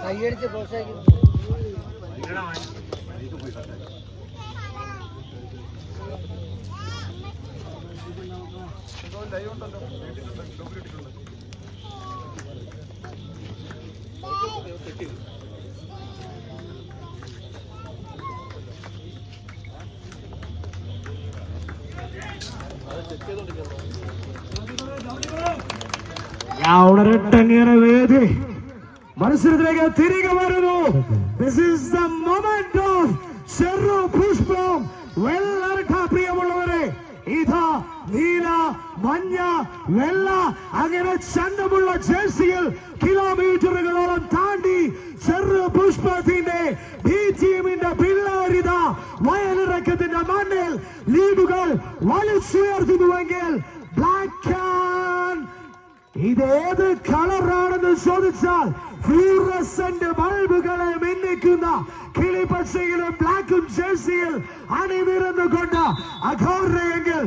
കൈയടിച്ച് പ്രോത്സാഹിക്കും. ഉണരട്ടങ്ങേറെ വേദി മത്സരത്തിലേക്ക് തിരികെ വരുന്നു. This is the moment of ചെറു പുഷ്പം. പ്രിയമുള്ളവരെ, ഇതാ നീല, മഞ്ഞ, വെള്ള അങ്ങനെ ചന്തമുള്ള ജേഴ്സിയിൽ കിലോമീറ്ററുകളോളം താണ്ടി ചെറു പുഷ്പത്തിന്റെ ഈ ടീമിന്റെ പിള്ളേരിത വയലിറക്കത്തിന്റെ മണ്ണിൽ ലീഡുകൾ വലിച്ചുയർത്തുന്നുവെങ്കിൽ ബ്ലാക്ക് ആൻഡ് ഇതേത് കളറാണെന്ന് ചോദിച്ചാൽ ഫ്ലൂറസന്റ് ബൾബുകളെ മിന്നിക്കുന്ന കിളിപ്പച്ചയിലും ബ്ലാക്കും ജേഴ്സിയിൽ അണിനിരന്നുകൊണ്ട് അഘോരയെങ്കിൽ